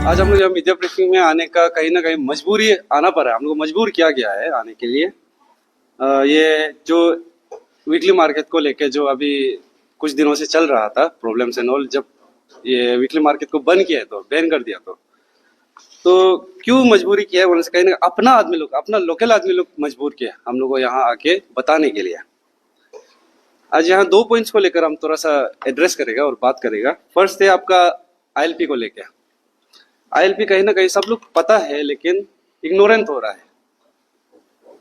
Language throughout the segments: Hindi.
आज हम लोग यहाँ मीडिया ब्रीफिंग में आने का कहीं ना कहीं मजबूरी आना पड़ा है। हम लोग को मजबूर किया गया है आने के लिए। ये जो वीकली मार्केट को लेके जो अभी कुछ दिनों से चल रहा था प्रॉब्लम्स एंड ऑल, जब ये वीकली मार्केट को बंद किया तो बैन कर दिया तो क्यों मजबूरी किया है बोलने से कहीं ना अपना आदमी लोग, अपना लोकल आदमी लोग मजबूर किया हम लोग को यहाँ आके बताने के लिए। आज यहाँ 2 पॉइंट्स को लेकर हम थोड़ा सा एड्रेस करेगा और बात करेगा। फर्स्ट है आपका आईएलपी को लेकर। आईएलपी कहीं ना कहीं सब लोग पता है लेकिन इग्नोरेंट हो रहा है।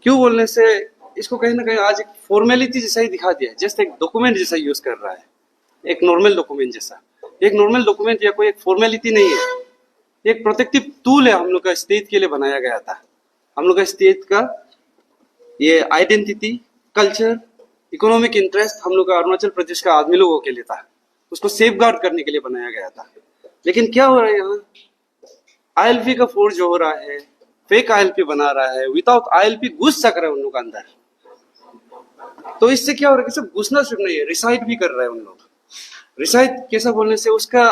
क्यों बोलने से इसको कहीं ना कहीं आज एक फॉर्मेलिटी जैसा ही दिखा दिया है, जस्ट एक डॉक्यूमेंट जैसा यूज कर रहा है, एक नॉर्मल डॉक्यूमेंट जैसा। एक नॉर्मल डॉक्यूमेंट या कोई एक फॉर्मेलिटी नहीं है, एक प्रोटेक्टिव टूल है हम लोग का स्टेट के लिए बनाया गया था। हम लोग का स्टेट का ये आइडेंटिटी, कल्चर, इकोनॉमिक इंटरेस्ट हम लोग का अरुणाचल प्रदेश का आदमी लोगों के लिए था, उसको सेफ गार्ड करने के लिए बनाया गया था। लेकिन क्या हो रहा है यहाँ, आईएलपी का फोर्ज हो रहा है, फेक आईएलपी बना रहा है, विदाउट आईएलपी घुस सक रहे हैं उन लोग अंदर। तो इससे क्या हो रहा है कि सिर्फ घुसना सिर्फ नहीं है, रिसाइड भी कर रहे हैं उन लोग। रिसाइड कैसा बोलने से उसका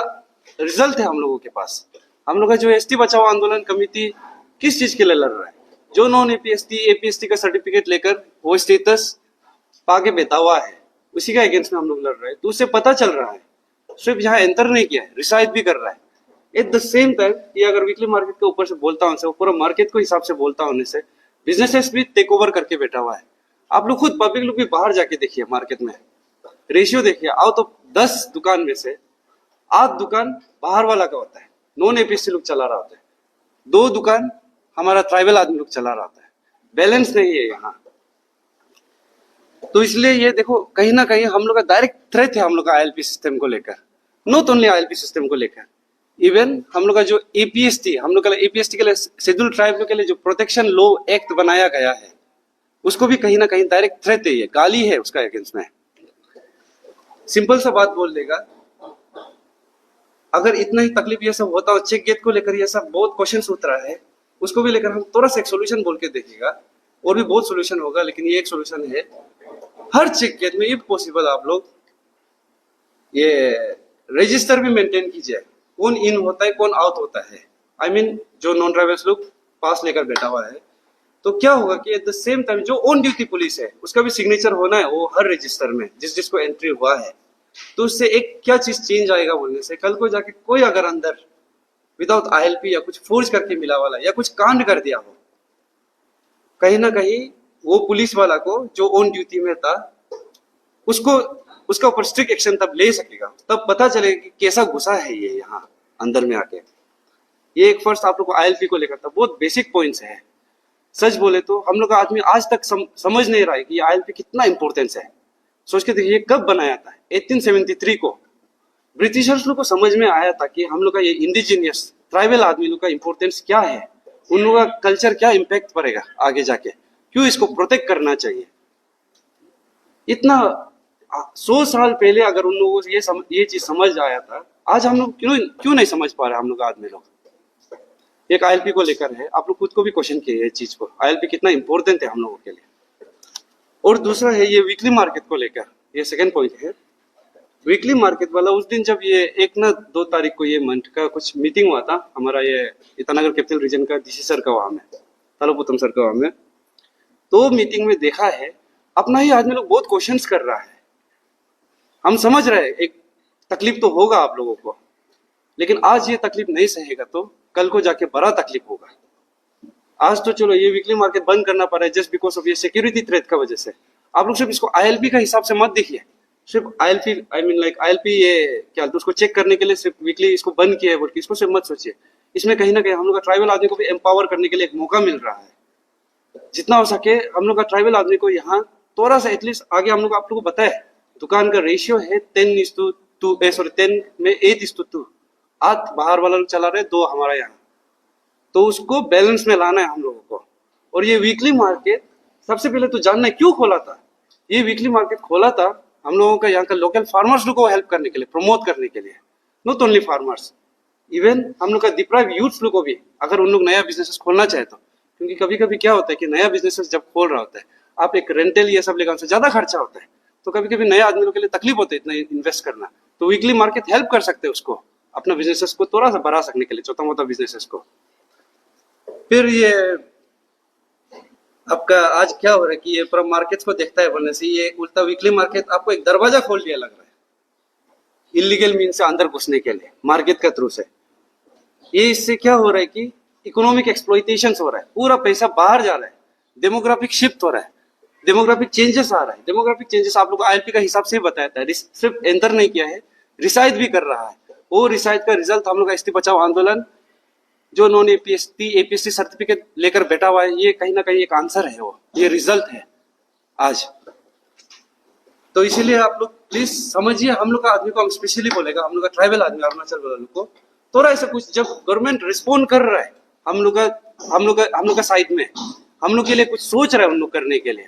रिजल्ट है हम लोगों के पास। हम लोग का जो एसटी बचाओ आंदोलन कमेटी किस चीज के लिए लड़ रहा है, जो नॉन एपीएसटी एपीएसटी का सर्टिफिकेट लेकर वो स्टेटस पाके बैठा हुआ है, उसी का अगेंस्ट में हम लोग लड़ रहे हैं। तो उससे पता चल रहा है, सिर्फ यहाँ एंटर नहीं किया है, रिसाइड भी कर रहा है। एट द सेम टाइम ये अगर वीकली मार्केट के ऊपर से बोलता हूँ से पूरा मार्केट को हिसाब से बोलता होने से बिजनेसेस भी टेक ओवर करके बैठा हुआ है। आप लोग खुद पब्लिक लोग भी बाहर जाके देखिए, मार्केट में रेशियो देखिए, आउट ऑफ 10 दुकान में से 8 दुकान बाहर वाला का होता है, नॉन एपीएससी लोग चला रहा होता है, 2 दुकान हमारा ट्राइबल आदमी लोग चला रहा होता है। बैलेंस नहीं है यहाँ। तो इसलिए ये देखो कहीं ना कहीं हम लोग का डायरेक्ट थ्रेट है हम लोग का आईएलपी सिस्टम को लेकर, नॉट ओनली आईएलपी सिस्टम को लेकर, इवन हम लोग का जो एपीएसटी, हम लोग का एपीएसटी के लिए शेड्यूल ट्राइब के लिए जो प्रोटेक्शन लॉ एक्ट बनाया गया है, उसको भी कहीं ना कहीं डायरेक्ट थ्रेट है, ये गाली है उसका अगेंस्ट में। सिंपल सा बात बोल देगा, अगर इतना ही तकलीफ ये सब होता हो, चेक गेट को लेकर ये सब बहुत क्वेश्चन उठ रहा है, उसको भी लेकर हम थोड़ा सा एक सोल्यूशन बोल के देखिएगा। और भी बहुत सोल्यूशन होगा, लेकिन ये एक सोल्यूशन है, हर चेक गेट में इफ पॉसिबल आप लोग ये रजिस्टर भी मेंटेन कीजिए, कौन इन होता है कौन आउट होता है। आई मीन जो नॉन ड्राइवर्स लोग पास लेकर बैठा हुआ है, तो क्या होगा कि एट द सेम टाइम जो ऑन ड्यूटी पुलिस है उसका भी सिग्नेचर होना है वो हर रजिस्टर में, जिसको एंट्री हुआ है। तो उससे एक क्या चीज चेंज आएगा बोलने से, कल को जाके कोई अगर अंदर विदाउट आईएलपी या कुछ फोर्ज करके मिला वाला या कुछ कांड कर दिया हो, कहीं ना कहीं वो पुलिस वाला को जो ऑन ड्यूटी में था उसको उसका ऊपर स्ट्रिक्ट एक्शन तब ले सकेगा, तब पता चलेगा कि कैसा गुस्सा है ये यहाँ अंदर में आके। ये एक फर्स्ट आप लोग को आईएलपी को लेकर था, बहुत बेसिक पॉइंट्स है। सच बोले तो हम लोग का आदमी आज तक समझ नहीं रहा है कि आईएलपी कितना इंपॉर्टेंस है। सोच के देखिए कब बनाया था, 1873 को ब्रिटिशर्स लोग को समझ में आया था कि हम लोग का ये इंडिजीनियस ट्राइबल आदमी लोग का इंपॉर्टेंस क्या है, उन लोगों का कल्चर क्या इम्पैक्ट पड़ेगा आगे जाके, क्यों इसको प्रोटेक्ट करना चाहिए। इतना 100 साल पहले अगर उन लोगों को ये चीज समझ आया था, आज हम लोग क्यों नहीं समझ पा रहे हम लोग आदमी लोग। एक आईएलपी को लेकर है, आप लोग खुद को भी क्वेश्चन किए इस चीज को, आईएलपी कितना इंपॉर्टेंट है हम लोगों के लिए। और दूसरा है ये वीकली मार्केट को लेकर, ये सेकंड पॉइंट है वीकली मार्केट वाला। उस दिन जब ये 2 तारीख को ये मंथ का कुछ मीटिंग हुआ था हमारा ये ईटानगर कैपिटल रीजन का डीसी सर का वहां में, तालुपुतम सर का वहां में, तो मीटिंग में देखा है अपना ही आदमी लोग बहुत क्वेश्चंस कर रहा है। हम समझ रहे हैं एक तकलीफ तो होगा आप लोगों को, लेकिन आज ये तकलीफ नहीं सहेगा तो कल को जाके बड़ा तकलीफ होगा। आज तो चलो ये वीकली मार्केट बंद करना पड़ा है जस्ट बिकॉज ऑफ ये सिक्योरिटी थ्रेट का वजह से। आप लोग सिर्फ इसको आईएलपी का हिसाब से मत देखिए, सिर्फ ILP I mean like ILP ये क्या तो उसको चेक करने के लिए सिर्फ वीकली इसको बंद किया है बोल के इसको सिर्फ मत सोचिए। इसमें कहीं ना कहीं हम लोग का ट्राइबल आदमी को भी एम्पावर करने के लिए एक मौका मिल रहा है। जितना हो सके हम लोग का ट्राइबल आदमी को यहाँ थोड़ा सा एटलीस्ट आगे हम लोग आप लोग को बताए, दुकान का रेशियो है 10 में 8:2, 8 बाहर वाला लोग चला रहे, 2 हमारा यहाँ, तो उसको बैलेंस में लाना है हम लोगों को। और ये वीकली मार्केट सबसे पहले तो जानना है क्यों खोला था। ये वीकली मार्केट खोला था हम लोगों का यहाँ का लोकल फार्मर्स लोग को हेल्प करने के लिए, प्रमोट करने के लिए, नॉट ओनली फार्मर्स, इवन हम लोग का डिप्राइव यूथ लोग को भी, अगर उन लोग नया बिजनेस खोलना चाहे तो। क्योंकि कभी कभी क्या होता है कि नया बिजनेस जब खोल रहा होता है, आप एक रेंटल ये सब लेकर उनसे ज्यादा खर्चा होता है, तो कभी कभी नए आदमी के लिए तकलीफ होती है इतना इन्वेस्ट करना, तो वीकली मार्केट हेल्प कर सकते हैं उसको अपना बिजनेसेस को थोड़ा सा बढ़ा सकने के लिए, छोटा मोटा बिजनेसेस को। फिर ये आपका आज क्या हो रहा है कि ये पूरा मार्केट को देखता है बनने से ये उल्टा वीकली मार्केट आपको एक दरवाजा खोल दिया लग रहा है इलीगल मीन से अंदर घुसने के लिए मार्केट के थ्रू से। ये इससे क्या हो रहा है कि इकोनॉमिक एक्सप्लॉइटेशन हो रहा है, पूरा पैसा बाहर जा रहा है, डेमोग्राफिक शिफ्ट हो रहा है, डेमोग्राफिक चेंजेस आ रहा है। डेमोग्राफिक चेंजेस आप लोग आईएलपी का हिसाब से ही बताया था, सिर्फ एंटर नहीं किया है, रिसाइड भी कर रहा है। वो रिसाइड का रिजल्ट हम लोग का एसटी बचाओ आंदोलन जो नॉन एपीएसटी सर्टिफिकेट लेकर बैठा हुआ है, ये कहीं ना कहीं एक आंसर है, वो ये रिजल्ट है आज। तो इसीलिए आप लोग प्लीज समझिए, हम लोग का आदमी को हम स्पेशली बोलेगा, हम लोग का ट्राइबल आदमी अरुणाचल वालों को थोड़ा ऐसा कुछ, जब गवर्नमेंट रिस्पॉन्ड कर रहा है हम लोग का साइड में, हम लोग के लिए कुछ सोच रहा है उन लोग करने के लिए,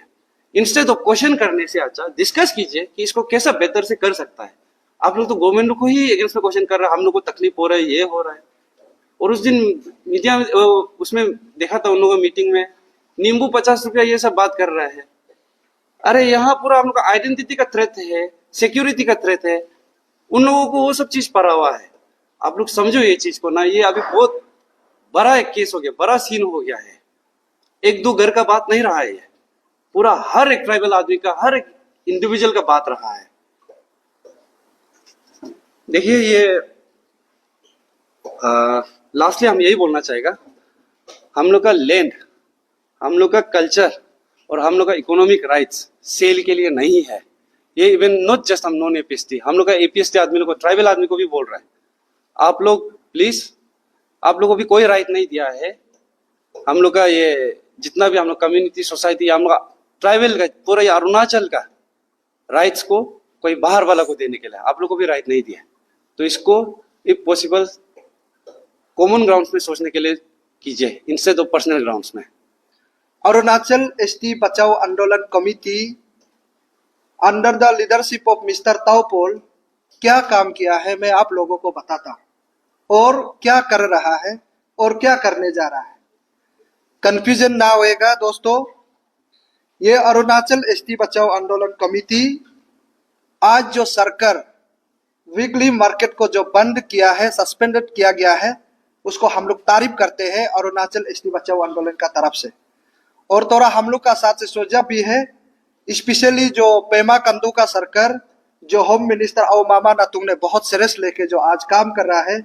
इंस्टेड ऑफ क्वेश्चन करने से अच्छा डिस्कस कीजिए कि इसको कैसा बेहतर से कर सकता है। आप लोग तो गवर्नमेंट को ही अगेंस्ट में क्वेश्चन कर रहे हैं, हम लोग को तकलीफ हो रहा है, ये हो रहा है। और उस दिन मीडिया में उसमें देखा था उन लोगों मीटिंग में, नींबू 50 रुपया ये सब बात कर रहा है। अरे यहाँ पूरा हम लोग का आइडेंटिटी का थ्रेट है, सिक्योरिटी का थ्रेट है, उन लोगों को वो सब चीज पड़ा हुआ है। आप लोग समझो ये चीज को ना, ये अभी बहुत बड़ा एक केस हो गया, बड़ा सीन हो गया है, एक दो घर का बात नहीं रहा है, पूरा हर एक ट्राइबल आदमी का, हर एक इंडिविजुअल का बात रहा है। देखिए ये लास्टली हम यही बोलना चाहेगा, हम लोग का लैंड, हम लोग का कल्चर और हम लोग का इकोनॉमिक राइट्स सेल के लिए नहीं है। ये इवन नॉट जस्ट हम नॉन एपीएसटी, हम लोग का एपीएसटी आदमी लोग को, ट्राइबल आदमी को भी बोल रहा है, आप लोग प्लीज, आप लोगों को भी कोई राइट नहीं दिया है। हम लोग का ये जितना भी हम लोग कम्युनिटी सोसाइटी, हम लोग ट्राइबल का पूरा अरुणाचल का राइट्स को कोई बाहर वाला को देने के लिए आप लोग को भी राइट नहीं दिया। तो इसको इफ पॉसिबल कॉमन ग्राउंड्स में सोचने के लिए कीजिए, इंस्टेड ऑफ पर्सनल ग्राउंड्स में। Arunachal ST Bachao Andolan committee under the leadership of mister Taopol क्या काम किया है मैं आप लोगों को बताता हूं, और क्या कर रहा है और क्या करने जा रहा है। कंफ्यूजन ना होएगा दोस्तों, ये अरुणाचल एसटी बचाओ आंदोलन कमिटी आज जो सरकार वीकली मार्केट को जो बंद किया है, सस्पेंडेड किया गया है, उसको हम लोग तारीफ करते हैं अरुणाचल एसटी बचाओ आंदोलन का तरफ से। और थोड़ा हम लोग का साथ से सोचा भी है, स्पेशली जो पेमा कंदू का सरकार, जो होम मिनिस्टर और मामा नातुंग ने बहुत सीरियस लेके जो आज काम कर रहा है,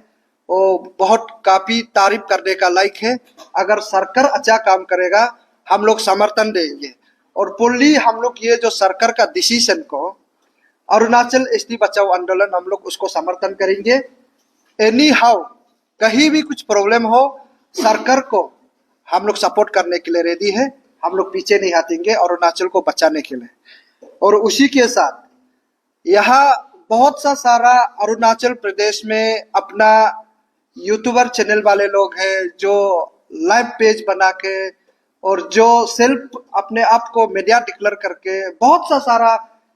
वो बहुत काफी तारीफ करने का लायक है। अगर सरकार अच्छा काम करेगा हम लोग समर्थन देंगे, और फुल्ली हम लोग ये जो सरकार का डिसीजन को अरुणाचल एसटी बचाओ आंदोलन हम लोग उसको समर्थन करेंगे। एनी हाउ कहीं भी कुछ प्रॉब्लम हो, सरकार को हम लोग सपोर्ट करने के लिए रेडी है, हम लोग पीछे नहीं हटेंगे अरुणाचल को बचाने के लिए। और उसी के साथ यहाँ बहुत सा सारा अरुणाचल प्रदेश में अपना यूट्यूबर चैनल वाले लोग हैं जो लाइव पेज बना के और जो सेल्फ अपने आप को मीडिया डिक्लेयर करके बहुत सा सारा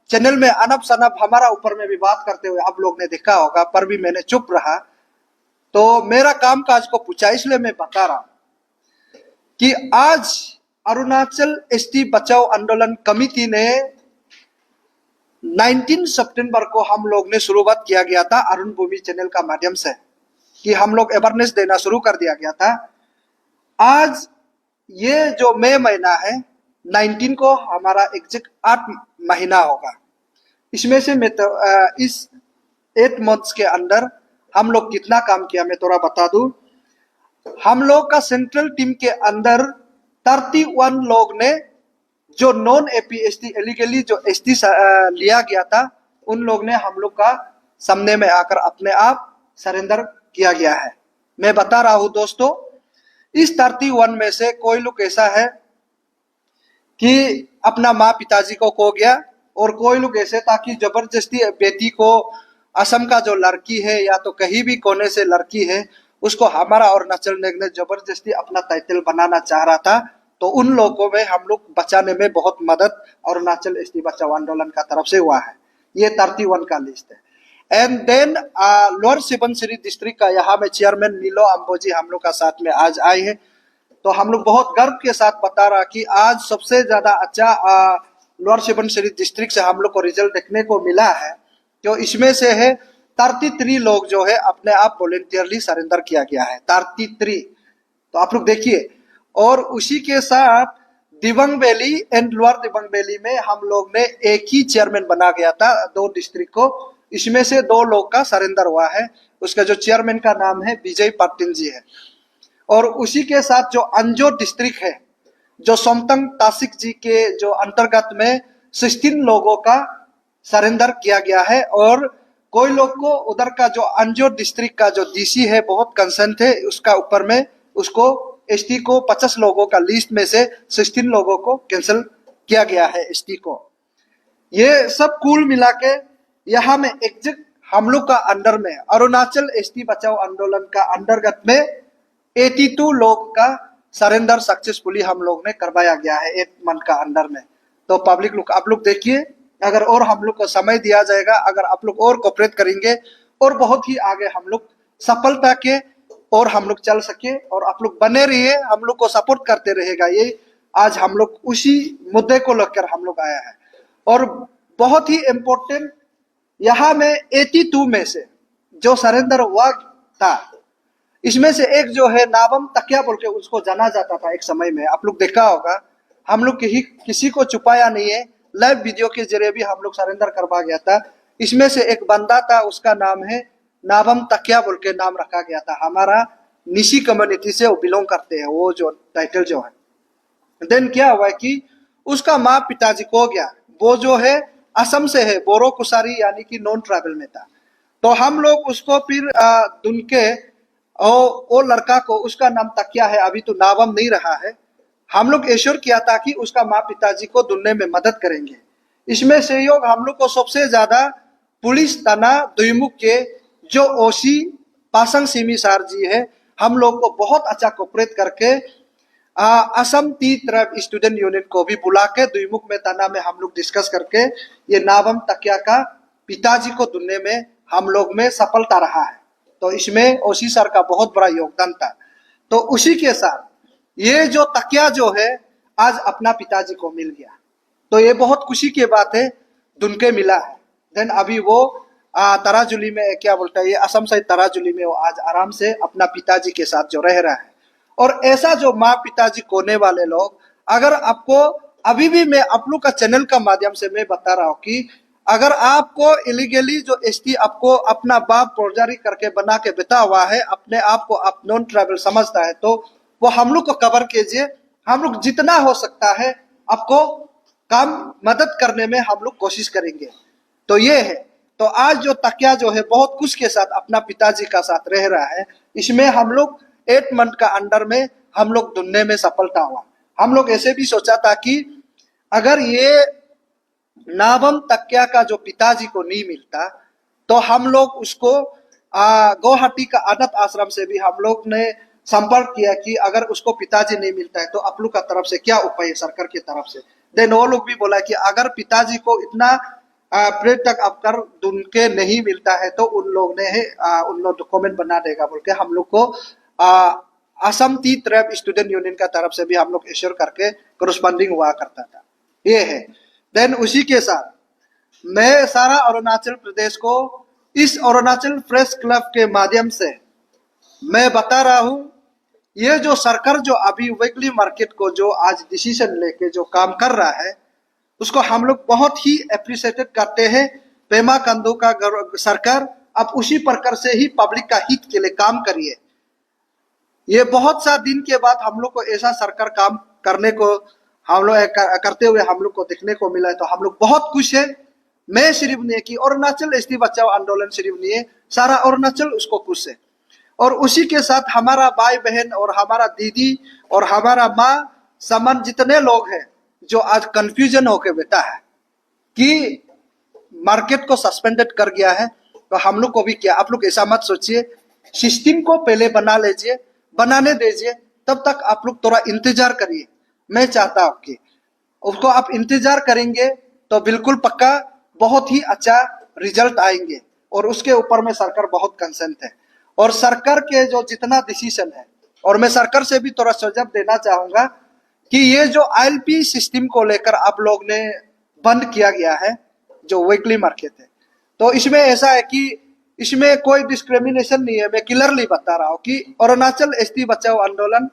चैनल में अनब सनब हमारा ऊपर में भी बात करते हुए आप लोग ने देखा होगा, पर भी मैंने चुप रहा। तो मेरा काम काज को पूछा, इसलिए मैं बता रहा हूं कि आज अरुणाचल एसटी बचाओ आंदोलन कमिटी ने 19 सितंबर को हम लोग ने शुरुआत किया गया था अरुण भूमि चैनल का माध्यम से, कि हम लोग अवेयरनेस देना शुरू कर दिया गया था। आज ये जो मई महीना है 19 को हमारा एग्जैक्ट 8 महीना होगा। इसमें से मैं तो इस 8 मंथ्स के अंदर हम लोग कितना काम किया मैं थोड़ा बता दूं। हम लोग का सेंट्रल टीम के अंदर 31 लोग ने जो नॉन एपीएसटी एलिगली जो एसटी लिया गया था, उन लोग ने हम लोग का सामने में आकर अपने आप सरेंडर किया गया है। मैं बता रहा हूं दोस्तों, इस 31 में से कोई लोग ऐसा है कि अपना माँ पिताजी को खो गया, और कोई लोग ऐसे ताकि जबरदस्ती बेटी को असम का जो लड़की है या तो कहीं भी कोने से लड़की है उसको हमारा अरुणाचल ने जबरदस्ती अपना टाइटल बनाना चाह रहा था। तो उन लोगों में हम लोग बचाने में बहुत मदद अरुणाचल एसटी बचाओ आंदोलन का तरफ से हुआ है। ये 31 का लिस्ट है। And then lower Subansiri district का यहाँ में चेयरमैन नीलो अम्बोजी हम लोग का साथ में आज आए हैं। तो हम लोग बहुत गर्व के साथ बता रहा कि आज सबसे ज्यादा अच्छा लोअर सुबनसिरी डिस्ट्रिक्ट से हम लोग को रिजल्ट देखने को मिला है। जो इसमें से है 33 लोग जो है अपने आप वॉलेंटियरली सरेंडर किया गया है, 33। तो आप लोग देखिए, और उसी के साथ Dibang valley and lower Dibang valley में हम लोग ने एक ही चेयरमैन बना गया था 2 डिस्ट्रिक्ट को, इसमें से 2 लोग का सरेंडर हुआ है। उसका जो चेयरमैन का नाम है विजय पाटिल जी है। और उसी के साथ जो अंजो डिस्ट्रिक्ट है, जो सोमतंग तासिक जी के जो अंतर्गत में 16 लोगों का सरेंडर किया गया है। और कोई लोग को उधर का जो अंजो डिस्ट्रिक्ट का जो डीसी है बहुत कंसर्न थे, उसका ऊपर में उसको एसटी को 50 लोगों का लिस्ट में से 16 लोगों को कैंसिल किया गया है एसटी को। ये सब कुल मिला के यहाँ में एग्जैक्ट हम लोग का अंडर में अरुणाचल एसटी बचाओ आंदोलन का अंतर्गत में 82 लोग का सरेंडर सक्सेसफुली हम लोग ने करवाया गया है 8 मंथ का अंडर में। तो पब्लिक लोग आप लोग देखिए, अगर और हम लोग को समय दिया जाएगा, अगर आप लोग और कोऑपरेट करेंगे और बहुत ही आगे हम लोग सफलता के और हम लोग चल सके, और आप लोग बने रहिए, हम लोग को सपोर्ट करते रहेगा। ये आज हम लोग उसी मुद्दे को लेकर हम लोग आया है। और बहुत ही इम्पोर्टेंट, यहाँ में 82 में से जो सरेंडर हुआ था, इसमें से एक जो है नाबम तकिया बोल के उसको जाना जाता था एक समय में, आप लोग देखा होगा। हम लोग किसी को छुपाया नहीं है, लाइव वीडियो के जरिए भी हम लोग सरेंडर करवा गया था। इसमें से एक बंदा था, उसका नाम है नाबम तकिया बोल के नाम रखा गया था। हमारा निशी कम्युनिटी से वो बिलोंग करते हैं, वो जो टाइटल जो है। देन क्या हुआ कि उसका माँ पिताजी को गया, वो जो है असम से है, बोरो कुसारी यानी कि नॉन ट्राइबल में था। तो हम लोग उसको फिर दुनके वो लड़का को, उसका नाम तकिया है, अभी तो नाबम नहीं रहा है। हम लोग एश्योर किया था कि उसका माँ पिताजी को ढूंढने में मदद करेंगे। इसमें सहयोग हम लोग को सबसे ज्यादा पुलिस थाना दुईमुख के जो ओसी पासंग सिमी सार जी है, हम लोग को बहुत अच्छा कोऑपरेट करके Assam T tribe student union को भी बुला के दुईमुख में थाना में हम लोग डिस्कस करके ये नाबम तकिया का पिताजी को ढूंढने में हम लोग में सफलता रहा है। तो इसमें ओसी सर का बहुत बड़ा योगदान था। तो उसी के साथ ये जो तकिया जो है आज अपना पिताजी को मिल गया, तो ये बहुत खुशी की बात है, ढूंढ मिला है। देन अभी वो तराजुली में क्या बोलता है, ये असम से तराजुली में वो आज आराम से अपना पिताजी के साथ जो रह रहा है। और ऐसा जो माँ पिताजी कोने वाले लोग, अगर आपको अभी भी मैं आप लोग का चैनल का माध्यम से मैं बता रहा हूँ कि अगर आपको इलीगली जो एसटी आपको अपना बाप फौजदारी करके बना के बिता हुआ है, अपने आप को आप नॉन ट्राइबल समझता है, तो वो हम लोग को कवर कीजिए। हम लोग जितना हो सकता है आपको काम मदद करने में हम लोग कोशिश करेंगे। तो ये है। तो आज जो तकिया जो है बहुत खुश के साथ अपना पिताजी का साथ रह रहा है। इसमें हम लोग 8 मंथ का अंडर में हम लोग ढूंढने में सफलता हुआ। हम लोग ऐसे भी सोचा था कि अगर ये नाबम तकिया का जो पिताजी को नहीं मिलता, तो हम लोग उसको गुवाहाटी का अनाथ आश्रम से भी हम लोग ने संपर्क किया कि अगर उसको पिताजी नहीं मिलता है तो आप लोग का तरफ से क्या उपाय है सरकार की तरफ से। देन वो लोग भी बोला कि अगर पिताजी को इतना प्रेर तक अब कर ढूंढ के नहीं मिलता है तो उन लोग डॉक्यूमेंट बना देगा बोल के हम लोग को Assam T tribe student union का तरफ से भी हम लोग एश्योर करके कोरस्पॉन्डिंग हुआ करता था। ये है। देन उसी के साथ मैं सारा अरुणाचल प्रदेश को इस अरुणाचल प्रेस क्लब के माध्यम से मैं बता रहा हूं, ये जो सरकार जो अभी वीकली मार्केट को जो आज डिसीजन लेके जो काम कर रहा है, उसको हम लोग बहुत ही अप्रिशिएटेड करते हैं। पेमा खांडू का सरकार अब उसी प्रकार से ही पब्लिक का हित के लिए काम करिए। ये बहुत सा दिन के बाद हम लोग को ऐसा सरकार काम करने को हम लोग करते हुए हम लोग को देखने को मिला है, तो हम लोग बहुत खुश है। मैं सिर्फ नहीं कि अरुणाचल एसटी बचाओ आंदोलन सिर्फ नहीं है, सारा अरुणाचल उसको खुश है। और उसी के साथ हमारा भाई बहन और हमारा दीदी और हमारा माँ समान जितने लोग हैं जो आज कंफ्यूजन होके बैठा है कि मार्केट को सस्पेंडेड कर गया है, तो हम लोग को भी क्या, आप लोग ऐसा मत सोचिए, सिस्टम को पहले बना लीजिए, बनाने दीजिए, तब तक आप लोग थोड़ा इंतजार करिए। मैं चाहता हूं कि उसको आप इंतजार करेंगे तो बिल्कुल पक्का बहुत ही अच्छा रिजल्ट आएंगे। और उसके ऊपर में सरकार बहुत कंसर्न है। और सरकार के जो जितना डिसीजन है, और मैं सरकार से भी थोड़ा सुझाव देना चाहूंगा कि ये जो आईएलपी सिस्टम को लेकर आप लोग ने बंद किया गया है, जो वीकली मार्केट है, तो इसमें ऐसा है कि इसमें कोई डिस्क्रिमिनेशन नहीं है। मैं क्लियरली बता रहा हूं कि अरुणाचल एसटी बचाओ आंदोलन,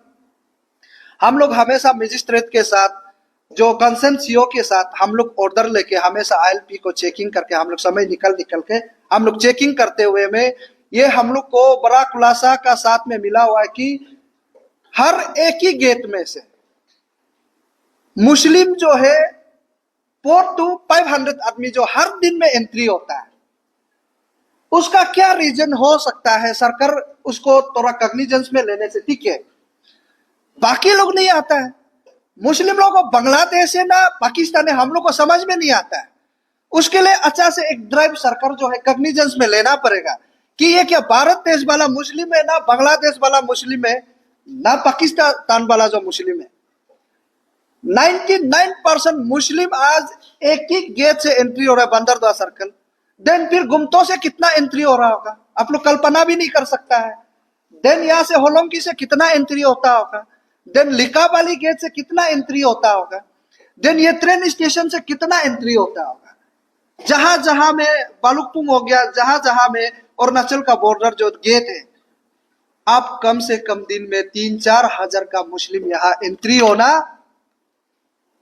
हम लोग हमेशा मजिस्ट्रेट के साथ, जो कंसर्न सीओ के साथ हम लोग ऑर्डर लेके हमेशा आईएलपी को चेकिंग करके, हम लोग समय निकल के हम लोग चेकिंग करते हुए में ये हम लोग को बड़ा खुलासा का साथ में मिला हुआ है कि हर एक ही गेट में से मुस्लिम जो है 400 to 500 आदमी जो हर दिन में एंट्री होता है, उसका क्या रीजन हो सकता है? सरकार उसको थोड़ा कॉग्निजेंस में लेने से ठीक है, बाकी लोग नहीं आता है। मुस्लिम लोगों को बांग्लादेश है ना पाकिस्तान है, हम लोग को समझ में नहीं आता है। उसके लिए अच्छा से एक ड्राइव सरकार जो है कॉग्निजेंस में लेना पड़ेगा कि ये क्या भारत देश वाला मुस्लिम है, ना बांग्लादेश वाला मुस्लिम है, ना पाकिस्तान वाला जो मुस्लिम है। 99% मुस्लिम आज एक ही गेट से एंट्री हो रहा है, बंदरदुआ सर्कल। देन फिर गुमतो से कितना एंट्री हो रहा होगा, आप लोग कल्पना भी नहीं कर सकता है। देन यहाँ से होलोंगी से कितना एंट्री होता होगा, देन लिकाबाली गेट से कितना एंट्री होता होगा, देन ये ट्रेन स्टेशन से कितना एंट्री होता होगा। जहां जहां में बालुकपुंग हो गया, जहां जहां में अरुणाचल का बॉर्डर जो गेट है, आप कम से कम दिन में 3-4 हजार का मुस्लिम यहाँ एंट्री होना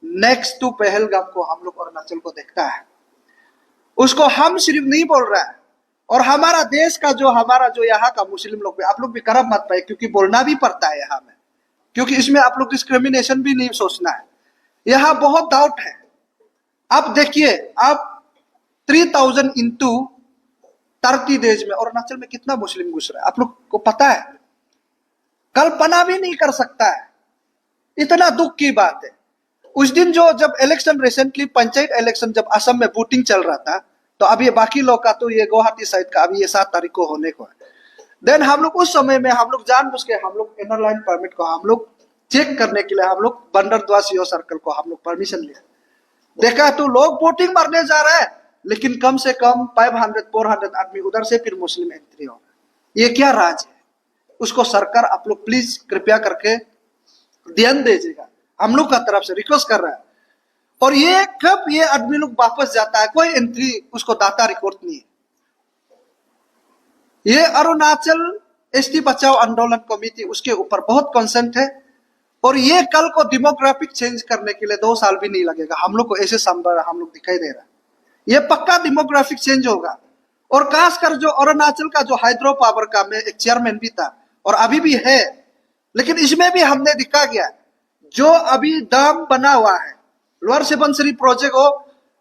नेक्स्ट टू पहलगाम को हम लोग अरुणाचल को देखता है। उसको हम सिर्फ नहीं बोल रहा है, और हमारा देश का जो हमारा जो यहाँ का मुस्लिम लोग भी, आप लोग भी करब मत पाए, क्योंकि बोलना भी पड़ता है यहाँ में, क्योंकि इसमें आप लोग डिस्क्रिमिनेशन भी नहीं सोचना है। यहाँ बहुत डाउट है। आप देखिए, आप 3000 into 30 डेज में अरुणाचल में कितना मुस्लिम घुस रहा है, आप लोग को पता है? कल्पना भी नहीं कर सकता है। इतना दुख की बात है। उस दिन जो जब इलेक्शन रिसेंटली पंचायत इलेक्शन जब असम में वोटिंग चल रहा था, तो अभी बाकी लोग का तो ये गुवाहाटी साइड का अभी ये 7 तारीख को होने को है। देन हम लोग उस समय में हम लोग जानबूझ के हम लोग इनर लाइन परमिट को हम लोग चेक करने के लिए हम लोग बंदरदुआ सीओ सर्कल को हम लोग परमिशन लिया। देखा तो लोग वोटिंग मारने जा रहे हैं, लेकिन कम से कम 500-400 आदमी उधर से फिर मुस्लिम एंट्री होगा। ये क्या राज है? उसको सरकार आप लोग प्लीज कृपया करके ध्यान दीजिएगा, हम लोग का तरफ से रिक्वेस्ट कर रहा है। और ये कब ये आदमी लोग वापस जाता है, कोई एंट्री उसको डाटा रिकॉर्ड नहीं है। ये अरुणाचल एसटी बचाओ आंदोलन कमेटी उसके ऊपर बहुत कंसर्न है, और ये कल को डेमोग्राफिक चेंज करने के लिए 2 साल भी नहीं लगेगा। हम लोग को ऐसे संभव हम लोग दिखाई दे रहा है, ये पक्का डेमोग्राफिक चेंज होगा। और खासकर जो अरुणाचल का जो हाइड्रो पावर का में एक चेयरमैन भी था और अभी भी है, लेकिन इसमें भी हमने दिखा गया जो अभी डैम बना हुआ है, लोअर सुबनसिरी प्रोजेक्ट हो,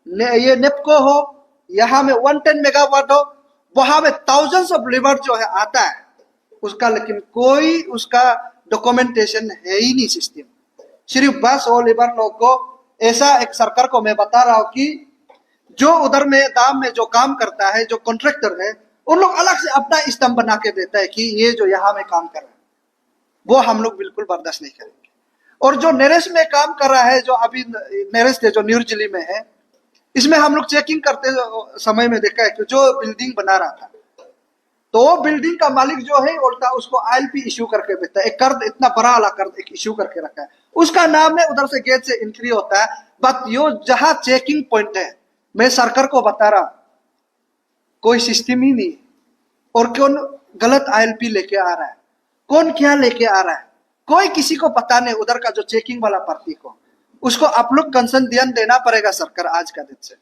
ये नेपको हो, यहाँ में 110 मेगावाट हो, वहां में थाउजेंड्स ऑफ लेबर जो है आता है उसका, लेकिन कोई उसका डॉक्यूमेंटेशन है ही नहीं सिस्टम। सिर्फ बस वो लेबर लोग को ऐसा एक सरकार को मैं बता रहा हूं कि जो उधर में दाम में जो काम करता है, जो कॉन्ट्रैक्टर है, उन लोग अलग से अपना स्तंभ बना के देता है कि ये जो यहाँ में काम कर रहा है, वो हम लोग बिल्कुल बर्दाश्त नहीं करेंगे। और जो नेरेस में काम कर रहा है, जो अभी नेरेस जो न्यू दिल्ली में है, इसमें हम लोग चेकिंग करते समय में देखा है कि जो बिल्डिंग बना रहा था, तो वो बिल्डिंग का मालिक जो है उल्टा उसको आईएलपी इश्यू करके देता है। एक कर्ज, इतना बड़ा वाला कर्ज एक इश्यू करके रखा है, उसका नाम है, उधर से गेट से एंट्री होता है। बट यो जहां चेकिंग पॉइंट है, मैं सरकार को बता रहा हूं, कोई सिस्टम ही नहीं। और कौन गलत आईएलपी लेके आ रहा है, कौन क्या लेके आ रहा है, कोई किसी को पता नहीं। उधर का जो चेकिंग वाला पार्टी को, उसको आप लोग कंसर्न ध्यान देना पड़ेगा सरकार आज का दिन से।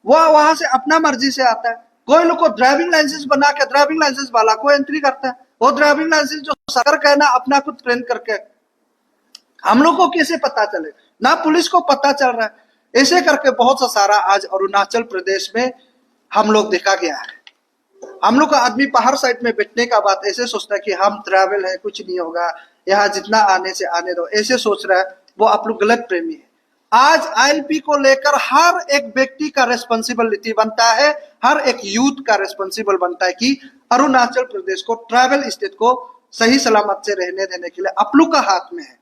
वो वहां से अपना मर्जी से आता है। कोई लोग को ड्राइविंग लाइसेंस बना के ड्राइविंग लाइसेंस वाला को एंट्री करता है, वो ड्राइविंग लाइसेंस जो सरकार कहना अपना खुद ट्रेन करके, हम लोग को कैसे पता चले? ना पुलिस को पता चल रहा है। ऐसे करके बहुत सा सारा आज अरुणाचल प्रदेश में हम लोग देखा गया है। हम लोग का आदमी पहाड़ साइड में बैठने का बात ऐसे सोचता है कि हम ट्रैवल है, कुछ नहीं होगा, यहाँ जितना आने से आने दो, ऐसे सोच रहा है, वो आप लोग गलत प्रेमी है। आज आईएलपी को लेकर हर एक व्यक्ति का रेस्पॉन्सिबिलिटी बनता है, हर एक यूथ का रेस्पॉन्सिबल बनता है कि अरुणाचल प्रदेश को, ट्राइबल स्टेट को सही सलामत से रहने देने के लिए आप लोग का हाथ में है।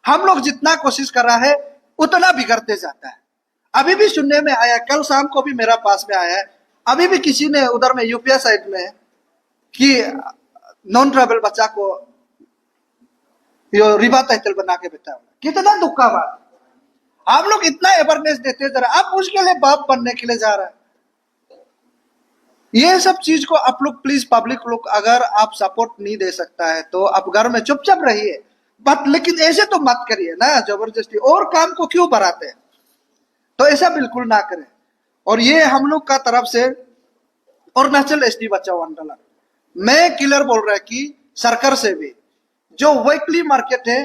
हम लोग जितना कोशिश कर रहा है उतना बिगड़ते जाता है। अभी भी सुनने में आया, कल शाम को भी मेरा पास में आया है, अभी भी किसी ने उधर में यूपीया साइड में कि नॉन ट्राइबल बच्चा को रिबा टाइटल बना के बैठा हुआ। कितना दुख का बात। आप लोग इतना अवेयरनेस देते जरा, आप उसके लिए बाप बनने के लिए जा रहा है। ये सब चीज को आप लोग प्लीज पब्लिक लोग अगर आप सपोर्ट नहीं दे सकता है तो आप घर में चुपचाप रहिए, बट लेकिन ऐसे तो मत करिए ना जबरदस्ती, और काम को क्यों बढ़ाते हैं, तो ऐसा बिल्कुल ना करें। और ये हम लोग का तरफ से अरुणाचल एसटी बचाओ आंदोलन मैं क्लियर बोल रहा है कि सरकार से भी जो वीकली मार्केट है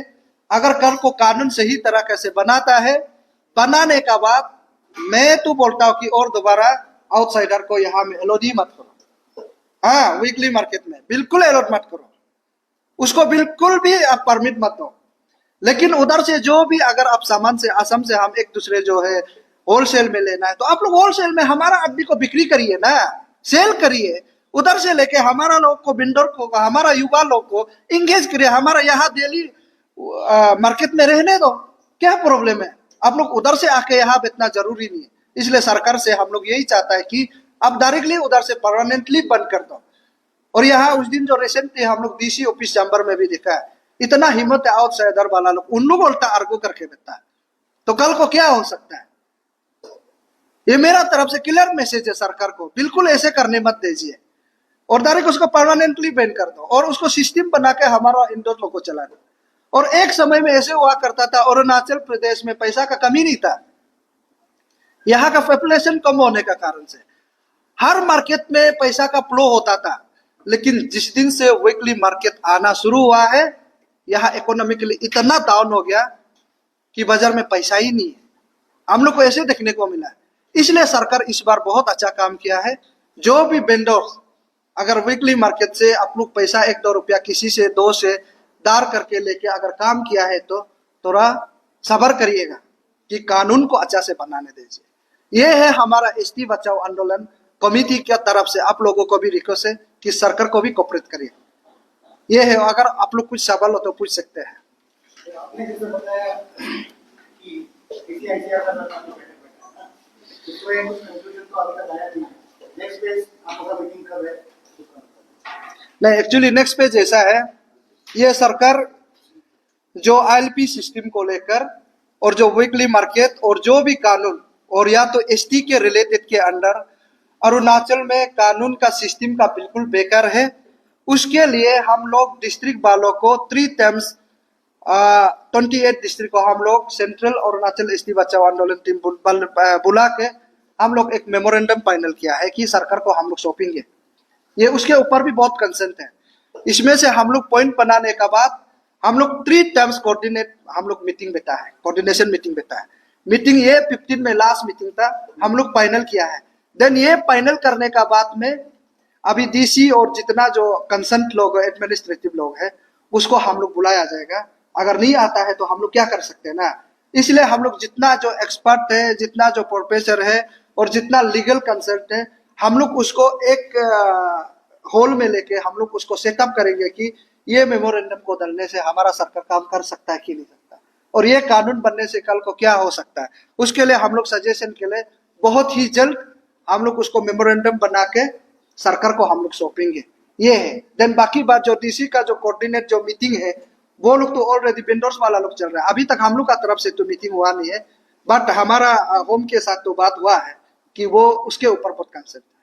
अगर कल को कानून सही तरीके से बनाता है, बनाने का बाद मैं तो बोलता हूँ कि और दोबारा आउटसाइडर को यहाँ में अलाउ ही मत करो। हाँ, वीकली मार्केट में बिल्कुल अलाउ मत करो, उसको बिल्कुल भी आप परमिट मत दो। लेकिन उधर से जो भी अगर आप सामान से असम से हम एक दूसरे जो है होलसेल में लेना है तो आप लोग होलसेल में हमारा आदमी को बिक्री करिए ना, सेल करिए, उधर से लेके हमारा लोग को बिल्डर को हमारा युवा लोग को इंगेज करिए, हमारा यहाँ दिल्ली मार्केट में रहने दो, क्या प्रॉब्लम है। आप लोग उधर से आके यहाँ बेचना जरूरी नहीं है। इसलिए सरकार से हम लोग यही चाहता है कि आप डायरेक्टली उधर से परमानेंटली बंद कर दो। और यहाँ उस दिन जो रिसेंटली हम लोग डीसी ऑफिस चैम्बर में भी देखा है, इतना हिम्मत है आउटसाइडर वाला लोग, उन लोग उल्टा आर्गू करके देता है, तो कल को क्या हो सकता है। ये मेरा तरफ से क्लियर मैसेज है सरकार को, बिल्कुल ऐसे करने मत दीजिए और डायरेक्ट उसको परमानेंटली बैन कर दो और उसको सिस्टम बना के हमारा इंडोर लोग को चला दो। और एक समय में ऐसे हुआ करता था, अरुणाचल प्रदेश में पैसा का कमी नहीं था, यहाँ का पॉपुलेशन कम होने का कारण से हर मार्केट में पैसा का फ्लो होता था। लेकिन जिस दिन से वीकली मार्केट आना शुरू हुआ है, यहाँ इकोनॉमिकली इतना डाउन हो गया कि बाजार में पैसा ही नहीं है, हम लोग को ऐसे देखने को मिला है। इसलिए सरकार इस बार बहुत अच्छा काम किया है। जो भी वेंडर्स अगर वीकली मार्केट से आप लोग पैसा 1-2 रुपया किसी से 2 से दार करके लेके अगर काम किया है तो थोड़ा सब्र करिएगा कि कानून को अच्छा से बनाने दीजिए। ये है हमारा एसटी बचाओ आंदोलन कमेटी की तरफ से आप लोगों को भी रिक्वेस्ट है कि सरकार को भी कोऑपरेट करिए। ये है, अगर आप लोग कुछ सवाल हो तो पूछ सकते हैं। आपने जैसे बताया कि ICICI का नाम इसमें कुछ कंक्लूजन तो अभी तक आया नहीं, नेक्स्ट पेज आप लोग मीटिंग कर रहे हैं। नहीं, एक्चुअली नेक्स्ट पेज ऐसा है, ये सरकार जो ILP सिस्टम को लेकर और जो वीकली मार्केट और जो भी कानून और या तो एसटी के रिलेटेड के अंडर अरुणाचल में कानून का सिस्टम का बिल्कुल बेकार है। उसके लिए हम लोग डिस्ट्रिक्ट वालों को 3 टाइम्स 28 डिस्ट्रिक्ट को हम लोग सेंट्रल अरुणाचल एसटी बचाओ आंदोलन टीम बुला के हम लोग एक मेमोरेंडम फाइनल किया है कि सरकार को हम लोग सौंपेंगे। ये उसके ऊपर भी बहुत कंसर्न है। इसमें से हम लोग पॉइंट बनाने का बाद हम लोग 3 टाइम्स कोऑर्डिनेट हम लोग मीटिंग बैठा है, कोऑर्डिनेशन मीटिंग बैठा है। मीटिंग ये 15 में लास्ट मीटिंग था, हम लोग फाइनल किया है। देन ये फाइनल करने का बाद में अभी डीसी और जितना जो कंसर्न लोग एडमिनिस्ट्रेटिव लोग है उसको हम लोग बुलाया जाएगा। अगर नहीं आता है तो हम लोग क्या कर सकते हैं ना। इसलिए हम लोग जितना जो एक्सपर्ट है, जितना जो प्रोफेसर है और जितना लीगल कंसल्ट है, हम लोग उसको एक हॉल में लेके हम लोग उसको सेटअप करेंगे कि ये मेमोरेंडम को डालने से हमारा सरकार काम कर सकता है कि नहीं सकता, और ये कानून बनने से कल को क्या हो सकता है। उसके लिए हम लोग सजेशन के लिए बहुत ही जल्द हम लोग उसको मेमोरेंडम बना के सरकार को हम लोग सौंपेंगे। ये है। देन बाकी बात जो डीसी का जो कोऑर्डिनेट जो मीटिंग है वो लोग तो ऑलरेडी वेंडर्स वाला लोग चल रहा है, अभी तक हम लोग का तरफ से तो मीटिंग हुआ नहीं है, बट हमारा होम के साथ तो बात हुआ है कि वो उसके ऊपर बहुत कंसर्न है।